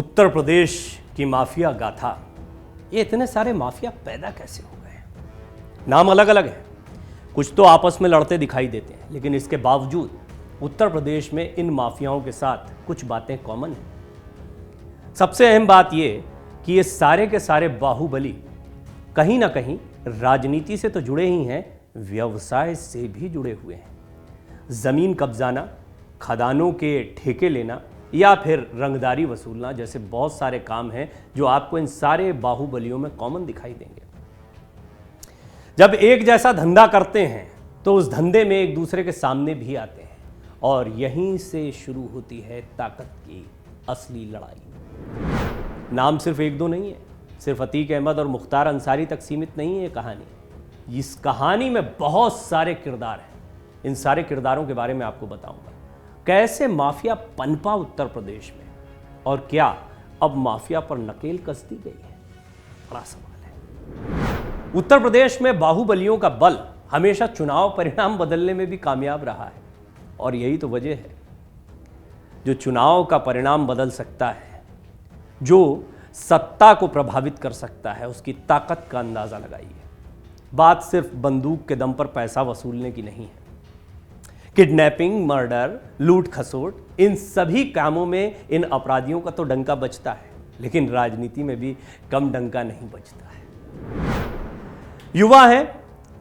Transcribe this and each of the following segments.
उत्तर प्रदेश की माफिया गाथा। ये इतने सारे माफिया पैदा कैसे हो गए? नाम अलग अलग है, कुछ तो आपस में लड़ते दिखाई देते हैं, लेकिन इसके बावजूद उत्तर प्रदेश में इन माफियाओं के साथ कुछ बातें कॉमन हैं। सबसे अहम बात यह कि ये सारे के सारे बाहुबली कहीं ना कहीं राजनीति से तो जुड़े ही हैं, व्यवसाय से भी जुड़े हुए हैं। जमीन कब्जाना, खदानों के ठेके लेना या फिर रंगदारी वसूलना जैसे बहुत सारे काम हैं जो आपको इन सारे बाहुबलियों में कॉमन दिखाई देंगे। जब एक जैसा धंधा करते हैं तो उस धंधे में एक दूसरे के सामने भी आते हैं और यहीं से शुरू होती है ताकत की असली लड़ाई। नाम सिर्फ एक दो नहीं है, सिर्फ अतीक अहमद और मुख्तार अंसारी तक सीमित नहीं है ये कहानी। इस कहानी में बहुत सारे किरदार हैं। इन सारे किरदारों के बारे में आपको बताऊंगा। कैसे माफिया पनपा उत्तर प्रदेश में और क्या अब माफिया पर नकेल कस दी गई है, बड़ा सवाल है। उत्तर प्रदेश में बाहुबलियों का बल हमेशा चुनाव परिणाम बदलने में भी कामयाब रहा है और यही तो वजह है। जो चुनाव का परिणाम बदल सकता है, जो सत्ता को प्रभावित कर सकता है, उसकी ताकत का अंदाजा लगाइए। बात सिर्फ बंदूक के दम पर पैसा वसूलने की नहीं है। किडनैपिंग, मर्डर, लूट खसोट, इन सभी कामों में इन अपराधियों का तो डंका बजता है, लेकिन राजनीति में भी कम डंका नहीं बजता है। युवा हैं,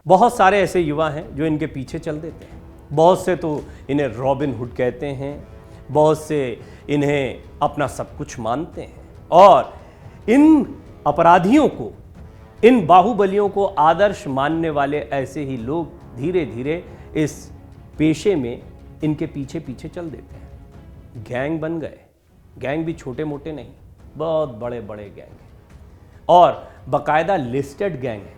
बहुत सारे ऐसे युवा हैं जो इनके पीछे चल देते हैं। बहुत से तो इन्हें रॉबिन हुड कहते हैं, बहुत से इन्हें अपना सब कुछ मानते हैं और इन अपराधियों को, इन बाहुबलियों को आदर्श मानने वाले ऐसे ही लोग धीरे धीरे इस पेशे में इनके पीछे पीछे चल देते हैं। गैंग बन गए। गैंग भी छोटे मोटे नहीं, बहुत बड़े बड़े गैंग हैं और बाकायदा लिस्टेड गैंग है।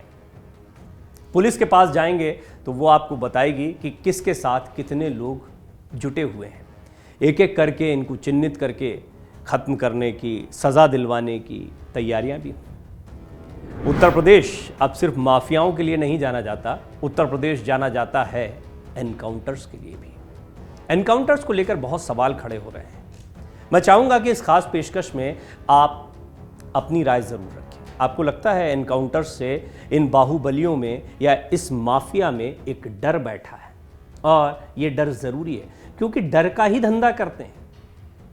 पुलिस के पास जाएंगे तो वो आपको बताएगी कि किसके साथ कितने लोग जुटे हुए हैं। एक एक करके इनको चिन्हित करके खत्म करने की, सजा दिलवाने की तैयारियां भी। उत्तर प्रदेश अब सिर्फ माफियाओं के लिए नहीं जाना जाता, उत्तर प्रदेश जाना जाता है एनकाउंटर्स के लिए भी। एनकाउंटर्स को लेकर बहुत सवाल खड़े हो रहे हैं। मैं चाहूंगा कि इस खास पेशकश में आप अपनी राय जरूर रखें। आपको लगता है एनकाउंटर्स से इन बाहुबलियों में या इस माफिया में एक डर बैठा है? और ये डर जरूरी है क्योंकि डर का ही धंधा करते हैं।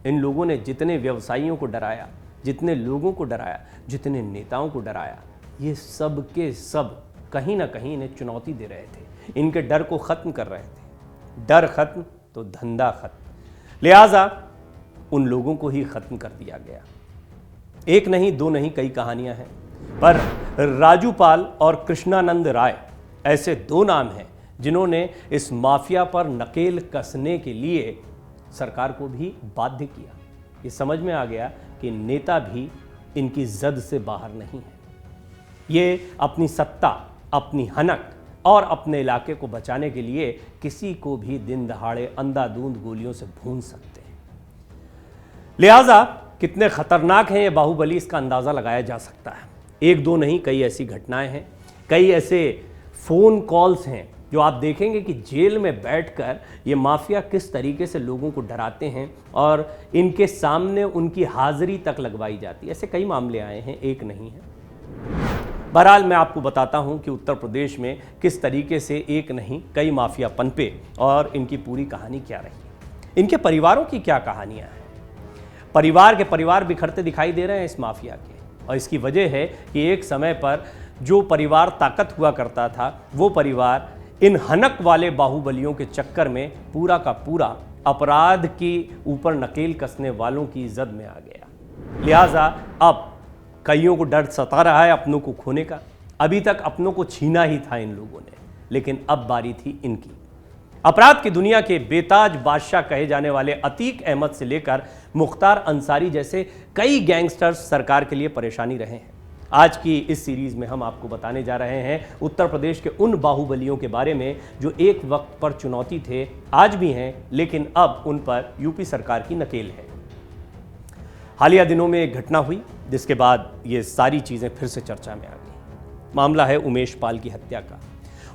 इन लोगों ने जितने व्यवसायियों को डराया, जितने लोगों को डराया, जितने नेताओं को डराया, ये सब के सब कहीं ना कहीं इन्हें चुनौती दे रहे थे, इनके डर को खत्म कर रहे थे। डर खत्म तो धंधा खत्म, लिहाजा उन लोगों को ही खत्म कर दिया गया। एक नहीं, दो नहीं, कई कहानियां हैं, पर राजूपाल और कृष्णानंद राय ऐसे दो नाम हैं जिन्होंने इस माफिया पर नकेल कसने के लिए सरकार को भी बाध्य किया। ये समझ में आ गया कि नेता भी इनकी जद से बाहर नहीं है। ये अपनी सत्ता, अपनी हनक और अपने इलाके को बचाने के लिए किसी को भी दिन दहाड़े अंधाधुंध गोलियों से भून सकते हैं। लिहाजा कितने खतरनाक हैं ये बाहुबली, इसका अंदाजा लगाया जा सकता है। एक दो नहीं, कई ऐसी घटनाएं हैं, कई ऐसे फोन कॉल्स हैं जो आप देखेंगे कि जेल में बैठकर ये माफिया किस तरीके से लोगों को डराते हैं और इनके सामने उनकी हाजिरी तक लगवाई जाती है। ऐसे कई मामले आए हैं, एक नहीं है। बहरहाल मैं आपको बताता हूं कि उत्तर प्रदेश में किस तरीके से एक नहीं कई माफिया पनपे और इनकी पूरी कहानी क्या रही, इनके परिवारों की क्या कहानियां हैं। परिवार के परिवार बिखरते दिखाई दे रहे हैं इस माफिया के, और इसकी वजह है कि एक समय पर जो परिवार ताकत हुआ करता था, वो परिवार इन हनक वाले बाहुबलियों के चक्कर में पूरा का पूरा अपराध के ऊपर नकेल कसने वालों की इज्जत में आ गया। लिहाजा अब कईयों को डर सता रहा है अपनों को खोने का। अभी तक अपनों को छीना ही था इन लोगों ने, लेकिन अब बारी थी इनकी। अपराध की दुनिया के बेताज बादशाह कहे जाने वाले अतीक अहमद से लेकर मुख्तार अंसारी जैसे कई गैंगस्टर्स सरकार के लिए परेशानी रहे हैं। आज की इस सीरीज में हम आपको बताने जा रहे हैं उत्तर प्रदेश के उन बाहुबलियों के बारे में जो एक वक्त पर चुनौती थे, आज भी हैं, लेकिन अब उन पर यूपी सरकार की नकेल है। हालिया दिनों में एक घटना हुई जिसके बाद ये सारी चीजें फिर से चर्चा में आ गई। मामला है उमेश पाल की हत्या का।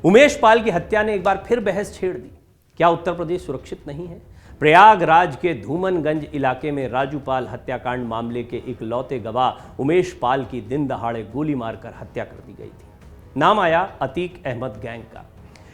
उमेश पाल की हत्या ने एक बार फिर बहस छेड़ दी। क्या उत्तर प्रदेश सुरक्षित नहीं है? प्रयागराज के धूमनगंज इलाके में राजूपाल हत्याकांड मामले के इकलौते गवाह उमेश पाल की दिन दहाड़े गोली मारकर हत्या कर दी गई थी। नाम आया अतीक अहमद गैंग का।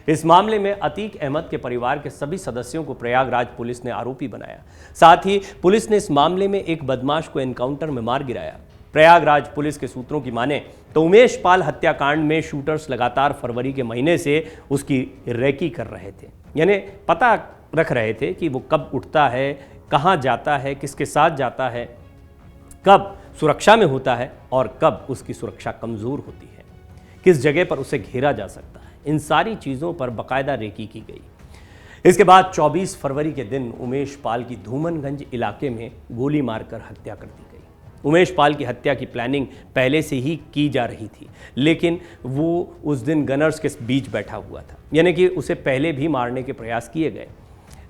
इस मामले में अतीक अहमद के परिवार के सभी सदस्यों को प्रयागराज पुलिस ने आरोपी बनाया। साथ ही पुलिस ने इस मामले में एक बदमाश को एनकाउंटर में मार गिराया। प्रयागराज पुलिस के सूत्रों की माने तो उमेश पाल हत्याकांड में शूटर्स लगातार फरवरी के महीने से उसकी रेकी कर रहे थे, यानी पता रख रहे थे कि वो कब उठता है, कहाँ जाता है, किसके साथ जाता है, कब सुरक्षा में होता है और कब उसकी सुरक्षा कमज़ोर होती है, किस जगह पर उसे घेरा जा सकता है। इन सारी चीज़ों पर बाकायदा रेकी की गई। इसके बाद 24 फरवरी के दिन उमेश पाल की धूमनगंज इलाके में गोली मारकर हत्या कर दी गई। उमेश पाल की हत्या की प्लानिंग पहले से ही की जा रही थी, लेकिन वो उस दिन गनर्स के बीच बैठा हुआ था, यानी कि उसे पहले भी मारने के प्रयास किए गए,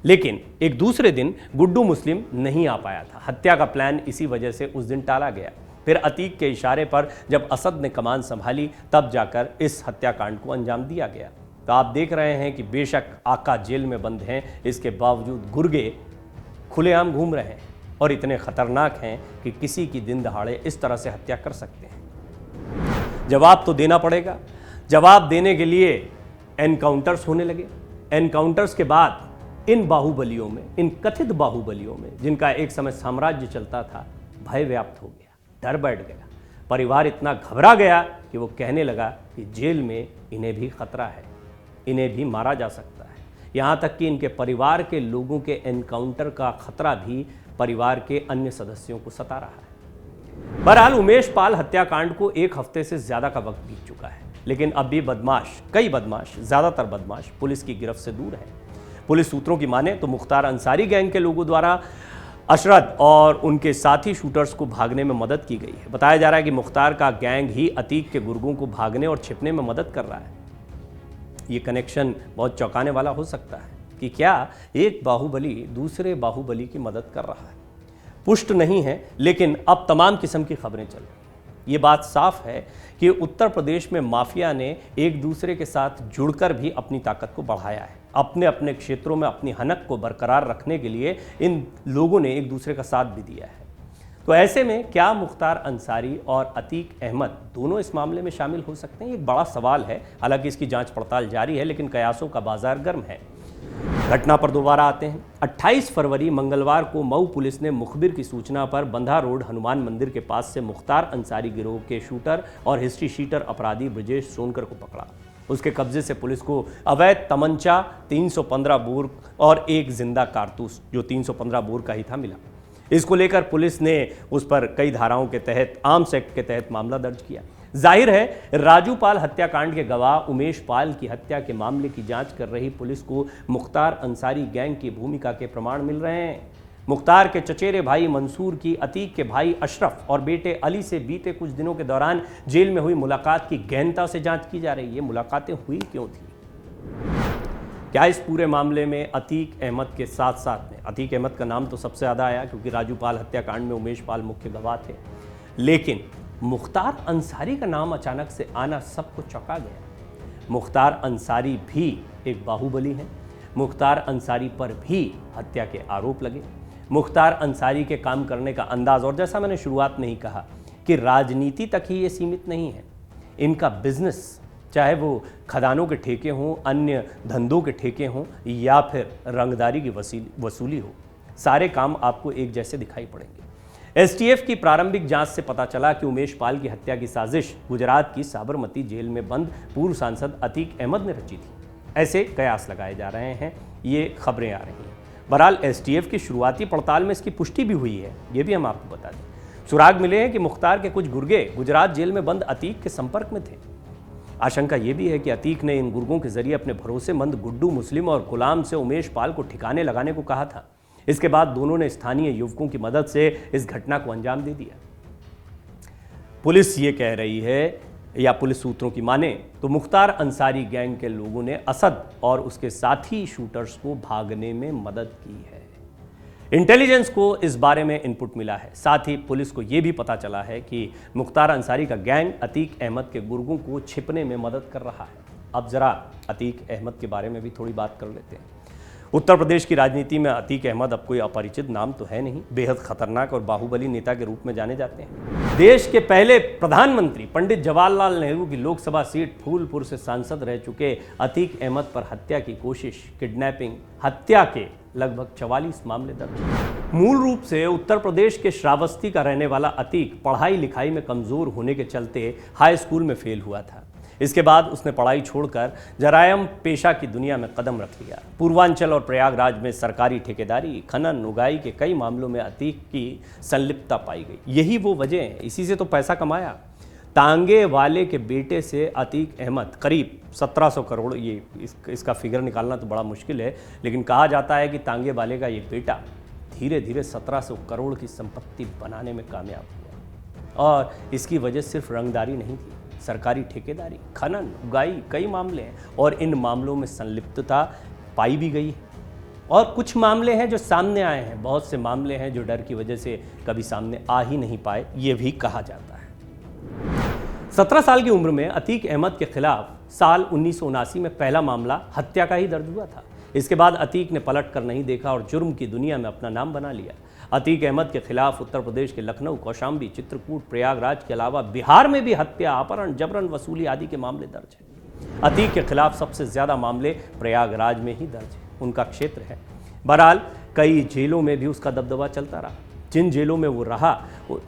लेकिन एक दूसरे दिन गुड्डू मुस्लिम नहीं आ पाया था। हत्या का प्लान इसी वजह से उस दिन टाला गया। फिर अतीक के इशारे पर जब असद ने कमान संभाली तब जाकर इस हत्याकांड को अंजाम दिया गया। तो आप देख रहे हैं कि बेशक आका जेल में बंद हैं, इसके बावजूद गुर्गे खुलेआम घूम रहे हैं और इतने खतरनाक हैं कि किसी की दिन दहाड़े इस तरह से हत्या कर सकते हैं। जवाब तो देना पड़ेगा। जवाब देने के लिए एनकाउंटर्स होने लगे। एनकाउंटर्स के बाद इन बाहुबलियों में, इन कथित बाहुबलियों में, जिनका एक समय साम्राज्य चलता था, भय व्याप्त हो गया, डर बैठ गया। परिवार इतना घबरा गया कि वो कहने लगा कि जेल में इन्हें भी खतरा है, इन्हें भी मारा जा सकता है। यहाँ तक कि इनके परिवार के लोगों के एनकाउंटर का खतरा भी परिवार के अन्य सदस्यों को सता रहा है। बहरहाल उमेश पाल हत्याकांड को एक हफ्ते से ज्यादा का वक्त बीत चुका है, लेकिन अब भी कई बदमाश, ज्यादातर बदमाश पुलिस की गिरफ्त से दूर है। पुलिस सूत्रों की माने तो मुख्तार अंसारी गैंग के लोगों द्वारा अशरद और उनके साथी शूटर्स को भागने में मदद की गई है। बताया जा रहा है कि मुख्तार का गैंग ही अतीक के गुर्गों को भागने और छिपने में मदद कर रहा है। ये कनेक्शन बहुत चौंकाने वाला हो सकता है कि क्या एक बाहुबली दूसरे बाहुबली की मदद कर रहा है। पुष्ट नहीं है, लेकिन अब तमाम किस्म की खबरें चल रही हैं। ये बात साफ है कि उत्तर प्रदेश में माफिया ने एक दूसरे के साथ जुड़कर भी अपनी ताकत को बढ़ाया है। अपने अपने क्षेत्रों में अपनी हनक को बरकरार रखने के लिए इन लोगों ने एक दूसरे का साथ भी दिया है। तो ऐसे में क्या मुख्तार अंसारी और अतीक अहमद दोनों इस मामले में शामिल हो सकते हैं? एक बड़ा सवाल है। हालांकि इसकी जांच पड़ताल जारी है, लेकिन कयासों का बाजार गर्म है। घटना पर दोबारा आते हैं। 28 फरवरी मंगलवार को मऊ पुलिस ने मुखबिर की सूचना पर बंधा रोड हनुमान मंदिर के पास से मुख्तार अंसारी गिरोह के शूटर और हिस्ट्री शीटर अपराधी ब्रजेश सोनकर को पकड़ा। उसके कब्जे से पुलिस को अवैध तमंचा, 315 बोर और एक जिंदा कारतूस, जो 315 बोर का ही था, मिला। इसको लेकर पुलिस ने उस पर कई धाराओं के तहत, आर्म्स एक्ट के तहत मामला दर्ज किया। जाहिर है राजूपाल हत्याकांड के गवाह उमेश पाल की हत्या के मामले की जांच कर रही पुलिस को मुख्तार अंसारी गैंग की भूमिका के प्रमाण मिल रहे हैं। मुख्तार के चचेरे भाई मंसूर की अतीक के भाई अशरफ और बेटे अली से बीते कुछ दिनों के दौरान जेल में हुई मुलाकात की गहनता से जांच की जा रही है। ये मुलाकातें हुई क्यों थी? क्या इस पूरे मामले में अतीक अहमद के साथ साथ में, अतीक अहमद का नाम तो सबसे ज़्यादा आया क्योंकि राजूपाल हत्याकांड में उमेश पाल मुख्य गवाह थे, लेकिन मुख्तार अंसारी का नाम अचानक से आना सबको चौंका गया। मुख्तार अंसारी भी एक बाहुबली है। मुख्तार अंसारी पर भी हत्या के आरोप लगे। मुख्तार अंसारी के काम करने का अंदाज, और जैसा मैंने शुरुआत में ही कहा कि राजनीति तक ही ये सीमित नहीं है। इनका बिजनेस, चाहे वो खदानों के ठेके हों, अन्य धंधों के ठेके हों या फिर रंगदारी की वसूली हो, सारे काम आपको एक जैसे दिखाई पड़ेंगे। एसटीएफ की प्रारंभिक जांच से पता चला कि उमेश पाल की हत्या की साजिश गुजरात की साबरमती जेल में बंद पूर्व सांसद अतीक अहमद ने रची थी। ऐसे कयास लगाए जा रहे हैं, ये खबरें आ रही हैं। बहरहाल एसटीएफ की शुरुआती पड़ताल में इसकी पुष्टि भी हुई है, ये भी हम आपको बता दें। सुराग मिले हैं कि मुख्तार के कुछ गुर्गे गुजरात जेल में बंद अतीक के संपर्क में थे। आशंका यह भी है कि अतीक ने इन गुर्गों के जरिए अपने भरोसेमंद गुड्डू मुस्लिम और गुलाम से उमेश पाल को ठिकाने लगाने को कहा था। इसके बाद दोनों ने स्थानीय युवकों की मदद से इस घटना को अंजाम दे दिया। पुलिस ये कह रही है, या पुलिस सूत्रों की माने तो मुख्तार अंसारी गैंग के लोगों ने असद और उसके साथी शूटर्स को भागने में मदद की है। इंटेलिजेंस को इस बारे में इनपुट मिला है। साथ ही पुलिस को यह भी पता चला है कि मुख्तार अंसारी का गैंग अतीक अहमद के गुर्गों को छिपने में मदद कर रहा है। अब जरा अतीक अहमद के बारे में भी थोड़ी बात कर लेते हैं। उत्तर प्रदेश की राजनीति में अतीक अहमद अब कोई अपरिचित नाम तो है नहीं। बेहद खतरनाक और बाहुबली नेता के रूप में जाने जाते हैं। देश के पहले प्रधानमंत्री पंडित जवाहरलाल नेहरू की लोकसभा सीट फूलपुर से सांसद रह चुके अतीक अहमद पर हत्या की कोशिश, किडनैपिंग, हत्या के लगभग 44 मामले दर्ज हैं। मूल रूप से उत्तर प्रदेश के श्रावस्ती का रहने वाला अतीक पढ़ाई लिखाई में कमजोर होने के चलते हाई स्कूल में फेल हुआ था। इसके बाद उसने पढ़ाई छोड़कर जरायम पेशा की दुनिया में कदम रख लिया। पूर्वांचल और प्रयागराज में सरकारी ठेकेदारी, खनन, उगाई के कई मामलों में अतीक की संलिप्तता पाई गई। यही वो वजह है, इसी से तो पैसा कमाया। तांगे वाले के बेटे से अतीक अहमद करीब 1700 करोड़, ये इसका फिगर निकालना तो बड़ा मुश्किल है, लेकिन कहा जाता है कि तांगे वाले का ये बेटा धीरे धीरे 1700 करोड़ की संपत्ति बनाने में कामयाब हुआ। और इसकी वजह सिर्फ रंगदारी नहीं थी, सरकारी ठेकेदारी, खनन, उगाई, कई मामले हैं और इन मामलों में संलिप्तता पाई भी गई है। और कुछ मामले हैं जो सामने आए हैं, बहुत से मामले हैं जो डर की वजह से कभी सामने आ ही नहीं पाए, ये भी कहा जाता है। 17 साल की उम्र में अतीक अहमद के खिलाफ साल 1979 में पहला मामला हत्या का ही दर्ज हुआ था। इसके बाद अतीक ने पलट कर नहीं देखा और जुर्म की दुनिया में अपना नाम बना लिया। अतीक अहमद के खिलाफ उत्तर प्रदेश के लखनऊ, कौशाम्बी, चित्रकूट, प्रयागराज के अलावा बिहार में भी हत्या, अपहरण, जबरन वसूली आदि के मामले दर्ज हैं। अतीक के खिलाफ सबसे ज्यादा मामले प्रयागराज में ही दर्ज हैं, उनका क्षेत्र है। बहरहाल कई जेलों में भी उसका दबदबा चलता रहा। जिन जेलों में वो रहा,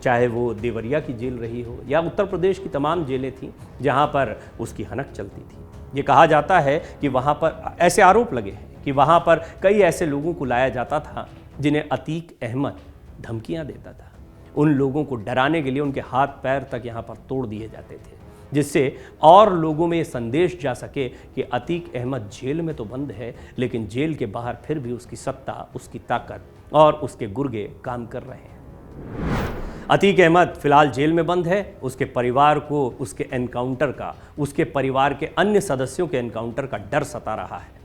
चाहे वो देवरिया की जेल रही हो या उत्तर प्रदेश की तमाम जेलें थीं जहाँ पर उसकी हनक चलती थी। ये कहा जाता है कि वहाँ पर ऐसे आरोप लगे हैं कि वहाँ पर कई ऐसे लोगों को लाया जाता था जिन्हें अतीक अहमद धमकियां देता था। उन लोगों को डराने के लिए उनके हाथ पैर तक यहाँ पर तोड़ दिए जाते थे, जिससे और लोगों में ये संदेश जा सके कि अतीक अहमद जेल में तो बंद है, लेकिन जेल के बाहर फिर भी उसकी सत्ता, उसकी ताकत और उसके गुर्गे काम कर रहे हैं। अतीक अहमद फिलहाल जेल में बंद है। उसके परिवार को उसके एनकाउंटर का, उसके परिवार के अन्य सदस्यों के एनकाउंटर का डर सता रहा है।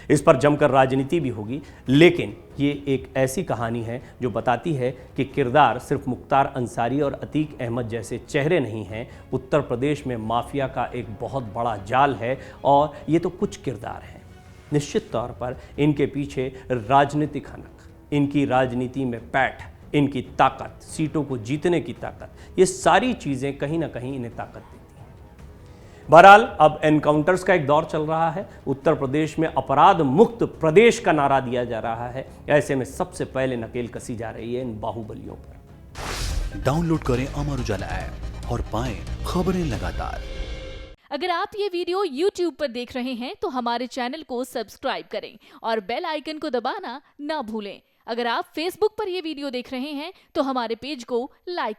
इस पर जमकर राजनीति भी होगी, लेकिन ये एक ऐसी कहानी है जो बताती है कि किरदार सिर्फ मुख्तार अंसारी और अतीक अहमद जैसे चेहरे नहीं हैं। उत्तर प्रदेश में माफिया का एक बहुत बड़ा जाल है और ये तो कुछ किरदार हैं। निश्चित तौर पर इनके पीछे राजनीतिक हनक, इनकी राजनीति में पैठ, इनकी ताकत, सीटों को जीतने की ताकत, ये सारी चीज़ें कहीं ना कहीं इन्हें ताकत देती हैं। बहरहाल अब एनकाउंटर्स का एक दौर चल रहा है। उत्तर प्रदेश में अपराध मुक्त प्रदेश का नारा दिया जा रहा है। ऐसे में सबसे पहले नकेल कसी जा रही है इन बाहुबलियों पर। डाउनलोड करें अमर उजाला ऐप और पाएं खबरें लगातार। अगर आप ये वीडियो YouTube पर देख रहे हैं तो हमारे चैनल को सब्सक्राइब करें और बेल आइकन को दबाना ना भूलें। अगर आप Facebook पर ये वीडियो देख रहे हैं तो हमारे पेज को लाइक